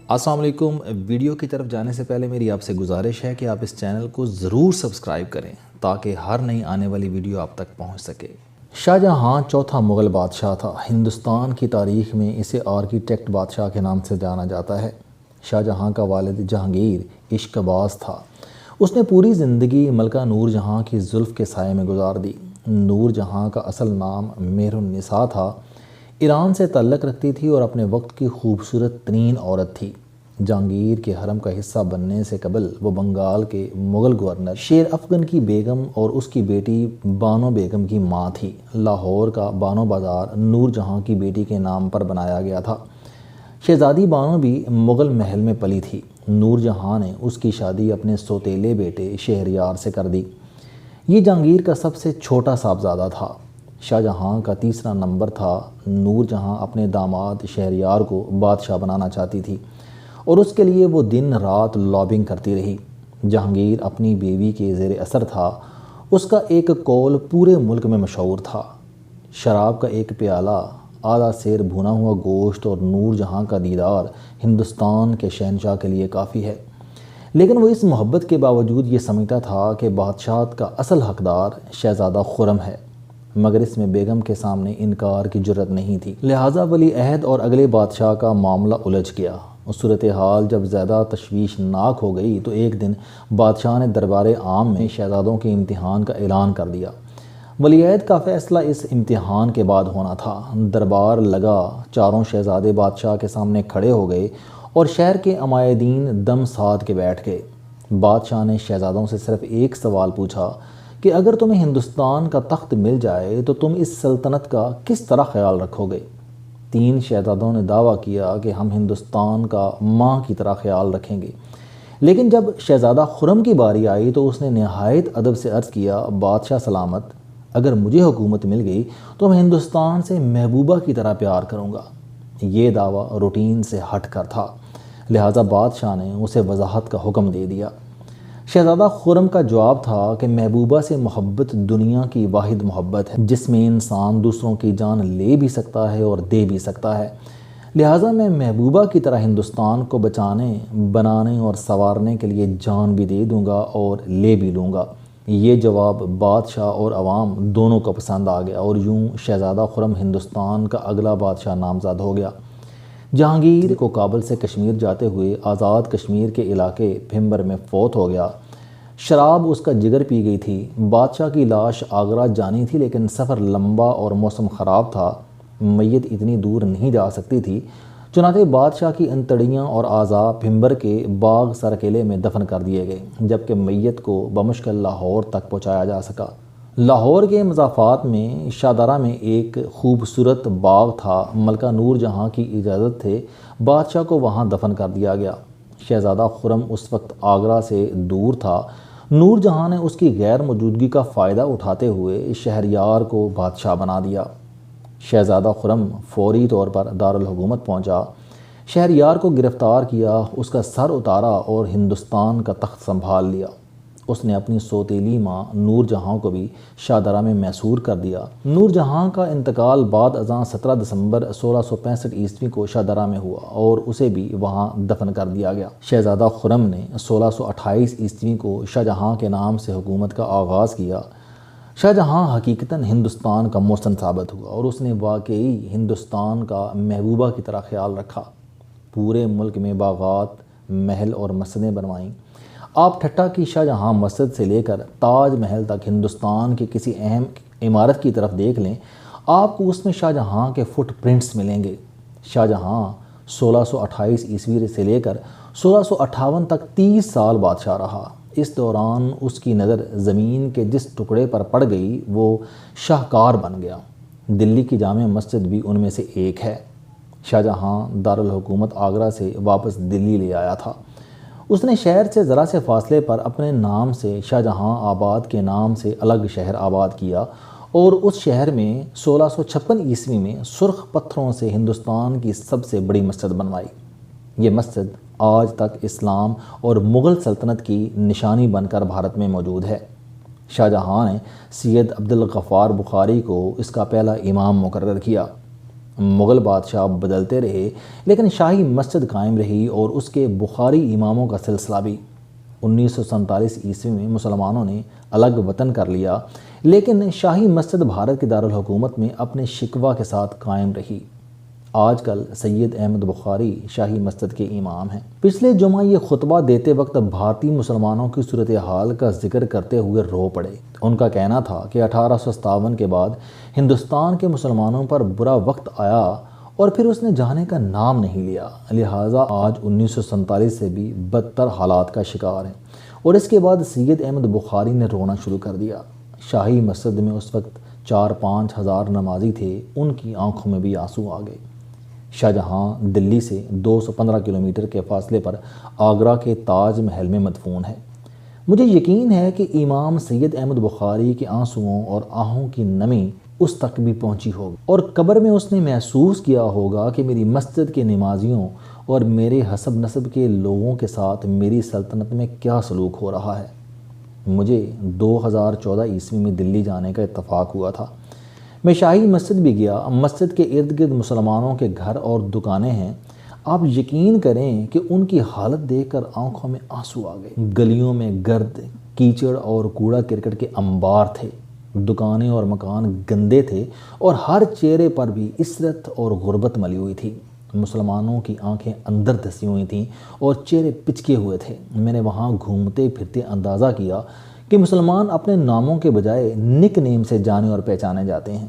السلام علیکم۔ ویڈیو کی طرف جانے سے پہلے میری آپ سے گزارش ہے کہ آپ اس چینل کو ضرور سبسکرائب کریں تاکہ ہر نئی آنے والی ویڈیو آپ تک پہنچ سکے۔ شاہ جہاں چوتھا مغل بادشاہ تھا۔ ہندوستان کی تاریخ میں اسے آرکیٹیکٹ بادشاہ کے نام سے جانا جاتا ہے۔ شاہ جہاں کا والد جہانگیر عشق باز تھا۔ اس نے پوری زندگی ملکہ نور جہاں کی زلف کے سائے میں گزار دی۔ نور جہاں کا اصل نام مہر النساء تھا۔ ایران سے تعلق رکھتی تھی اور اپنے وقت کی خوبصورت ترین عورت تھی۔ جہانگیر کے حرم کا حصہ بننے سے قبل وہ بنگال کے مغل گورنر شیر افگن کی بیگم اور اس کی بیٹی بانو بیگم کی ماں تھی۔ لاہور کا بانو بازار نور جہاں کی بیٹی کے نام پر بنایا گیا تھا۔ شہزادی بانو بھی مغل محل میں پلی تھی۔ نور جہاں نے اس کی شادی اپنے سوتیلے بیٹے شہریار سے کر دی۔ یہ جہانگیر کا سب سے چھوٹا صاحبزادہ تھا۔ شاہ جہاں کا تیسرا نمبر تھا۔ نور جہاں اپنے داماد شہریار کو بادشاہ بنانا چاہتی تھی اور اس کے لیے وہ دن رات لابنگ کرتی رہی۔ جہانگیر اپنی بیوی کے زیر اثر تھا۔ اس کا ایک قول پورے ملک میں مشہور تھا: شراب کا ایک پیالہ، آدھا سیر بھونا ہوا گوشت اور نور جہاں کا دیدار ہندوستان کے شہنشاہ کے لیے کافی ہے۔ لیکن وہ اس محبت کے باوجود یہ سمجھتا تھا کہ بادشاہت کا اصل حقدار شہزادہ خرم ہے، مگر اس میں بیگم کے سامنے انکار کی جرت نہیں تھی۔ لہٰذا ولی عہد اور اگلے بادشاہ کا معاملہ الجھ گیا۔ صورتحال جب زیادہ تشویشناک ہو گئی تو ایک دن بادشاہ نے دربار عام میں شہزادوں کے امتحان کا اعلان کر دیا۔ ولی عہد کا فیصلہ اس امتحان کے بعد ہونا تھا۔ دربار لگا، چاروں شہزادے بادشاہ کے سامنے کھڑے ہو گئے اور شہر کے عمائدین دم ساد کے بیٹھ گئے۔ بادشاہ نے شہزادوں سے صرف ایک سوال پوچھا کہ اگر تمہیں ہندوستان کا تخت مل جائے تو تم اس سلطنت کا کس طرح خیال رکھو گے؟ تین شہزادوں نے دعویٰ کیا کہ ہم ہندوستان کا ماں کی طرح خیال رکھیں گے۔ لیکن جب شہزادہ خرم کی باری آئی تو اس نے نہایت ادب سے عرض کیا: بادشاہ سلامت، اگر مجھے حکومت مل گئی تو میں ہندوستان سے محبوبہ کی طرح پیار کروں گا۔ یہ دعویٰ روٹین سے ہٹ کر تھا، لہٰذا بادشاہ نے اسے وضاحت کا حکم دے دیا۔ شہزادہ خرم کا جواب تھا کہ محبوبہ سے محبت دنیا کی واحد محبت ہے جس میں انسان دوسروں کی جان لے بھی سکتا ہے اور دے بھی سکتا ہے، لہٰذا میں محبوبہ کی طرح ہندوستان کو بچانے، بنانے اور سنوارنے کے لیے جان بھی دے دوں گا اور لے بھی لوں گا۔ یہ جواب بادشاہ اور عوام دونوں کو پسند آ گیا اور یوں شہزادہ خرم ہندوستان کا اگلا بادشاہ نامزد ہو گیا۔ جہانگیر کو کابل سے کشمیر جاتے ہوئے آزاد کشمیر کے علاقے بھمبر میں فوت ہو گیا۔ شراب اس کا جگر پی گئی تھی۔ بادشاہ کی لاش آگرہ جانی تھی لیکن سفر لمبا اور موسم خراب تھا۔ میت اتنی دور نہیں جا سکتی تھی، چنانچہ بادشاہ کی انتڑیاں اور اعضاء بھمبر کے باغ سرکیلے میں دفن کر دیے گئے، جبکہ میت کو بمشکل لاہور تک پہنچایا جا سکا۔ لاہور کے مضافات میں شاہدرہ میں ایک خوبصورت باغ تھا۔ ملکہ نور جہاں کی اجازت سے بادشاہ کو وہاں دفن کر دیا گیا۔ شہزادہ خرم اس وقت آگرہ سے دور تھا۔ نور جہاں نے اس کی غیر موجودگی کا فائدہ اٹھاتے ہوئے شہریار کو بادشاہ بنا دیا۔ شہزادہ خرم فوری طور پر دارالحکومت پہنچا، شہریار کو گرفتار کیا، اس کا سر اتارا اور ہندوستان کا تخت سنبھال لیا۔ اس نے اپنی سوتیلی ماں نور جہاں کو بھی شاہدرہ میں محصور کر دیا۔ نور جہاں کا انتقال بعد ازاں 17 دسمبر 1665 عیسوی کو شاہدرہ میں ہوا اور اسے بھی وہاں دفن کر دیا گیا۔ شہزادہ خرم نے 1628 عیسوی کو شاہ جہاں کے نام سے حکومت کا آغاز کیا۔ شاہ جہاں حقیقتاً ہندوستان کا محسن ثابت ہوا اور اس نے واقعی ہندوستان کا محبوبہ کی طرح خیال رکھا۔ پورے ملک میں باغات، محل اور مسجدیں بنوائیں۔ آپ ٹھٹھہ کی شاہ جہاں مسجد سے لے کر تاج محل تک ہندوستان کی کسی اہم عمارت کی طرف دیکھ لیں، آپ کو اس میں شاہ جہاں کے فٹ پرنٹس ملیں گے۔ شاہ جہاں 1628 عیسوی سے لے کر 1658 تک 30 سال بادشاہ رہا۔ اس دوران اس کی نظر زمین کے جس ٹکڑے پر پڑ گئی وہ شاہکار بن گیا۔ دلی کی جامع مسجد بھی ان میں سے ایک ہے۔ شاہ جہاں دارالحکومت آگرہ سے واپس دلی لے آیا تھا۔ اس نے شہر سے ذرا سے فاصلے پر اپنے نام سے شاہ جہاں آباد کے نام سے الگ شہر آباد کیا اور اس شہر میں 1656 عیسوی میں سرخ پتھروں سے ہندوستان کی سب سے بڑی مسجد بنوائی۔ یہ مسجد آج تک اسلام اور مغل سلطنت کی نشانی بن کر بھارت میں موجود ہے۔ شاہ جہاں نے سید عبدالغفار بخاری کو اس کا پہلا امام مقرر کیا۔ مغل بادشاہ بدلتے رہے لیکن شاہی مسجد قائم رہی اور اس کے بخاری اماموں کا سلسلہ بھی۔ 1947 عیسوی میں مسلمانوں نے الگ وطن کر لیا لیکن شاہی مسجد بھارت کے دارالحکومت میں اپنے شکوہ کے ساتھ قائم رہی۔ آج کل سید احمد بخاری شاہی مسجد کے امام ہیں۔ پچھلے جمعہ یہ خطبہ دیتے وقت بھارتی مسلمانوں کی صورتحال کا ذکر کرتے ہوئے رو پڑے۔ ان کا کہنا تھا کہ 1857 کے بعد ہندوستان کے مسلمانوں پر برا وقت آیا اور پھر اس نے جانے کا نام نہیں لیا، لہٰذا آج 1947 سے بھی بدتر حالات کا شکار ہیں۔ اور اس کے بعد سید احمد بخاری نے رونا شروع کر دیا۔ شاہی مسجد میں اس وقت 4-5 ہزار نمازی تھے، ان کی آنکھوں میں بھی آنسو آ گئے۔ شاہجہاں دلی سے 215 کلومیٹر کے فاصلے پر آگرہ کے تاج محل میں مدفون ہے۔ مجھے یقین ہے کہ امام سید احمد بخاری کے آنسوؤں اور آہوں کی نمی اس تک بھی پہنچی ہوگی اور قبر میں اس نے محسوس کیا ہوگا کہ میری مسجد کے نمازیوں اور میرے حسب نسب کے لوگوں کے ساتھ میری سلطنت میں کیا سلوک ہو رہا ہے۔ مجھے 2014 عیسوی میں دلی جانے کا اتفاق ہوا تھا۔ میں شاہی مسجد بھی گیا۔ مسجد کے ارد گرد مسلمانوں کے گھر اور دکانیں ہیں۔ آپ یقین کریں کہ ان کی حالت دیکھ کر آنکھوں میں آنسو آ گئے۔ گلیوں میں گرد، کیچڑ اور کوڑا کرکٹ کے انبار تھے۔ دکانیں اور مکان گندے تھے اور ہر چہرے پر بھی عسرت اور غربت ملی ہوئی تھی۔ مسلمانوں کی آنکھیں اندر دھسی ہوئی تھیں اور چہرے پچکے ہوئے تھے۔ میں نے وہاں گھومتے پھرتے اندازہ کیا کہ مسلمان اپنے ناموں کے بجائے نک نیم سے جانے اور پہچانے جاتے ہیں۔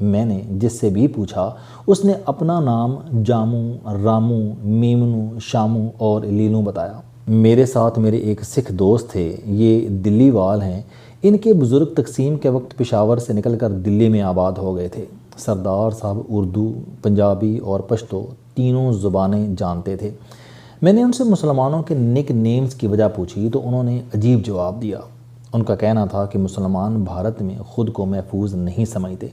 میں نے جس سے بھی پوچھا اس نے اپنا نام جامو، رامو، میمنو، شامو اور لیلو بتایا۔ میرے ساتھ میرے ایک سکھ دوست تھے، یہ دلی وال ہیں۔ ان کے بزرگ تقسیم کے وقت پشاور سے نکل کر دلی میں آباد ہو گئے تھے۔ سردار صاحب اردو، پنجابی اور پشتو تینوں زبانیں جانتے تھے۔ میں نے ان سے مسلمانوں کے نک نیمز کی وجہ پوچھی تو انہوں نے عجیب جواب دیا۔ ان کا کہنا تھا کہ مسلمان بھارت میں خود کو محفوظ نہیں سمجھتے،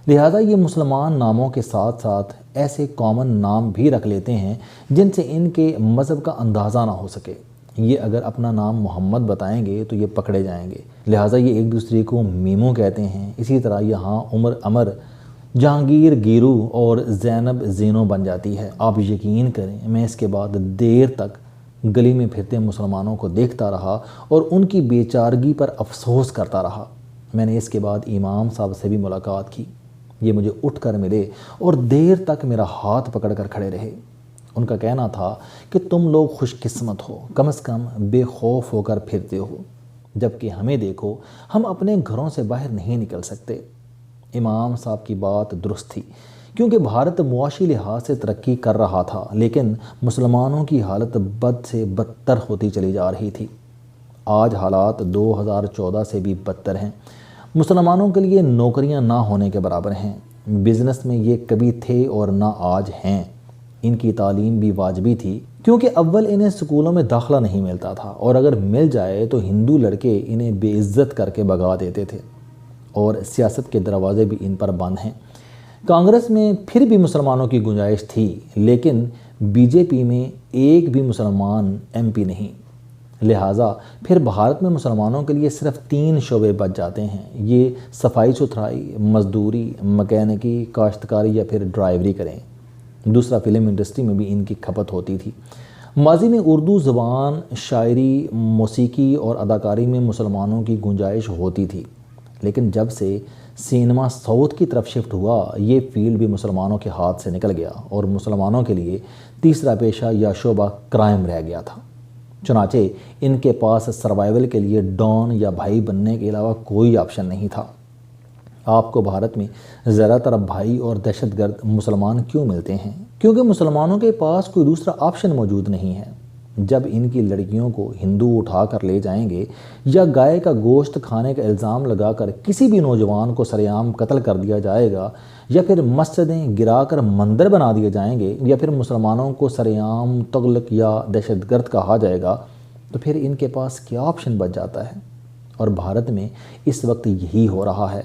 لہٰذا یہ مسلمان ناموں کے ساتھ ساتھ ایسے کامن نام بھی رکھ لیتے ہیں جن سے ان کے مذہب کا اندازہ نہ ہو سکے۔ یہ اگر اپنا نام محمد بتائیں گے تو یہ پکڑے جائیں گے، لہٰذا یہ ایک دوسرے کو میمو کہتے ہیں۔ اسی طرح یہاں عمر امر، جہانگیر گیرو اور زینب زینو بن جاتی ہے۔ آپ یقین کریں میں اس کے بعد دیر تک گلی میں پھرتے مسلمانوں کو دیکھتا رہا اور ان کی بے چارگی پر افسوس کرتا رہا۔ میں نے اس کے بعد امام صاحب سے بھی ملاقات کی۔ یہ مجھے اٹھ کر ملے اور دیر تک میرا ہاتھ پکڑ کر کھڑے رہے۔ ان کا کہنا تھا کہ تم لوگ خوش قسمت ہو، کم از کم بے خوف ہو کر پھرتے ہو، جبکہ ہمیں دیکھو ہم اپنے گھروں سے باہر نہیں نکل سکتے۔ امام صاحب کی بات درست تھی، کیونکہ بھارت معاشی لحاظ سے ترقی کر رہا تھا لیکن مسلمانوں کی حالت بد سے بدتر ہوتی چلی جا رہی تھی۔ آج حالات 2014 سے بھی بدتر ہیں۔ مسلمانوں کے لیے نوکریاں نہ ہونے کے برابر ہیں۔ بزنس میں یہ کبھی تھے اور نہ آج ہیں۔ ان کی تعلیم بھی واجبی تھی کیونکہ اول انہیں سکولوں میں داخلہ نہیں ملتا تھا اور اگر مل جائے تو ہندو لڑکے انہیں بے عزت کر کے بھگا دیتے تھے، اور سیاست کے دروازے بھی ان پر بند ہیں۔ کانگریس میں پھر بھی مسلمانوں کی گنجائش تھی لیکن بی جے پی میں ایک بھی مسلمان ایم پی نہیں، لہٰذا پھر بھارت میں مسلمانوں کے لیے صرف 3 شعبے بچ جاتے ہیں۔ یہ صفائی ستھرائی، مزدوری، مکینکی، کاشتکاری یا پھر ڈرائیوری کریں۔ دوسرا، فلم انڈسٹری میں بھی ان کی کھپت ہوتی تھی۔ ماضی میں اردو زبان، شاعری، موسیقی اور اداکاری میں مسلمانوں کی گنجائش ہوتی تھی، لیکن جب سے سینما ساؤتھ کی طرف شفٹ ہوا یہ فیلڈ بھی مسلمانوں کے ہاتھ سے نکل گیا اور مسلمانوں کے لیے تیسرا پیشہ یا شعبہ کرائم رہ گیا تھا۔ چنانچہ ان کے پاس سروائیول کے لیے ڈان یا بھائی بننے کے علاوہ کوئی آپشن نہیں تھا۔ آپ کو بھارت میں زیادہ تر بھائی اور دہشت گرد مسلمان کیوں ملتے ہیں؟ کیونکہ مسلمانوں کے پاس کوئی دوسرا آپشن موجود نہیں ہے۔ جب ان کی لڑکیوں کو ہندو اٹھا کر لے جائیں گے یا گائے کا گوشت کھانے کا الزام لگا کر کسی بھی نوجوان کو سرعام قتل کر دیا جائے گا یا پھر مسجدیں گرا کر مندر بنا دیے جائیں گے یا پھر مسلمانوں کو سرعام تغلق یا دہشت گرد کہا جائے گا تو پھر ان کے پاس کیا آپشن بچ جاتا ہے؟ اور بھارت میں اس وقت یہی ہو رہا ہے۔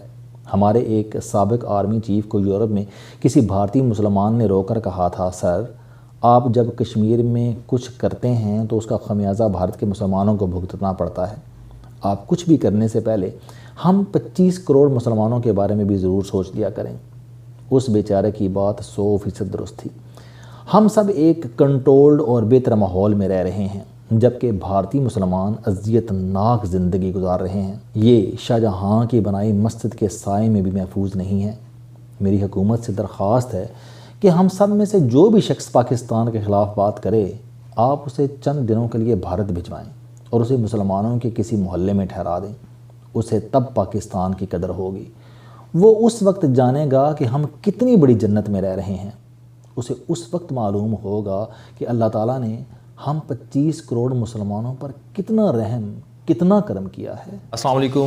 ہمارے ایک سابق آرمی چیف کو یورپ میں کسی بھارتی مسلمان نے رو کر کہا تھا، سر آپ جب کشمیر میں کچھ کرتے ہیں تو اس کا خمیازہ بھارت کے مسلمانوں کو بھگتنا پڑتا ہے۔ آپ کچھ بھی کرنے سے پہلے ہم 25 کروڑ مسلمانوں کے بارے میں بھی ضرور سوچ لیا کریں۔ اس بیچارے کی بات 100% درست تھی۔ ہم سب ایک کنٹرولڈ اور بہتر ماحول میں رہ رہے ہیں، جبکہ بھارتی مسلمان اذیت ناک زندگی گزار رہے ہیں۔ یہ شاہ جہاں کی بنائی مسجد کے سائے میں بھی محفوظ نہیں ہے۔ میری حکومت سے درخواست ہے کہ ہم سب میں سے جو بھی شخص پاکستان کے خلاف بات کرے، آپ اسے چند دنوں کے لیے بھارت بھجوائیں اور اسے مسلمانوں کے کسی محلے میں ٹھہرا دیں۔ اسے تب پاکستان کی قدر ہوگی۔ وہ اس وقت جانے گا کہ ہم کتنی بڑی جنت میں رہ رہے ہیں۔ اسے اس وقت معلوم ہوگا کہ اللہ تعالیٰ نے ہم 25 کروڑ مسلمانوں پر کتنا رحم، کتنا کرم کیا ہے۔ السلام علیکم۔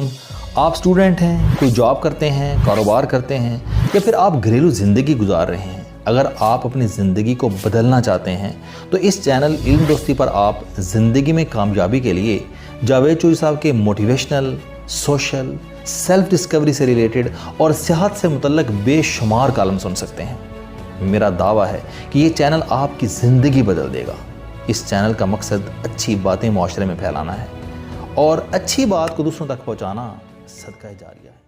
آپ سٹوڈنٹ ہیں، کوئی جاب کرتے ہیں، کاروبار کرتے ہیں، یا پھر آپ گھریلو زندگی گزار رہے ہیں۔ اگر آپ اپنی زندگی کو بدلنا چاہتے ہیں تو اس چینل علم دوستی پر آپ زندگی میں کامیابی کے لیے جاوید چوہری صاحب کے موٹیویشنل، سوشل، سیلف ڈسکوری سے ریلیٹڈ اور صحت سے متعلق بے شمار کالم سن سکتے ہیں۔ میرا دعویٰ ہے کہ یہ چینل آپ کی زندگی بدل دے گا۔ اس چینل کا مقصد اچھی باتیں معاشرے میں پھیلانا ہے اور اچھی بات کو دوسروں تک پہنچانا صدقہ جاریہ ہے۔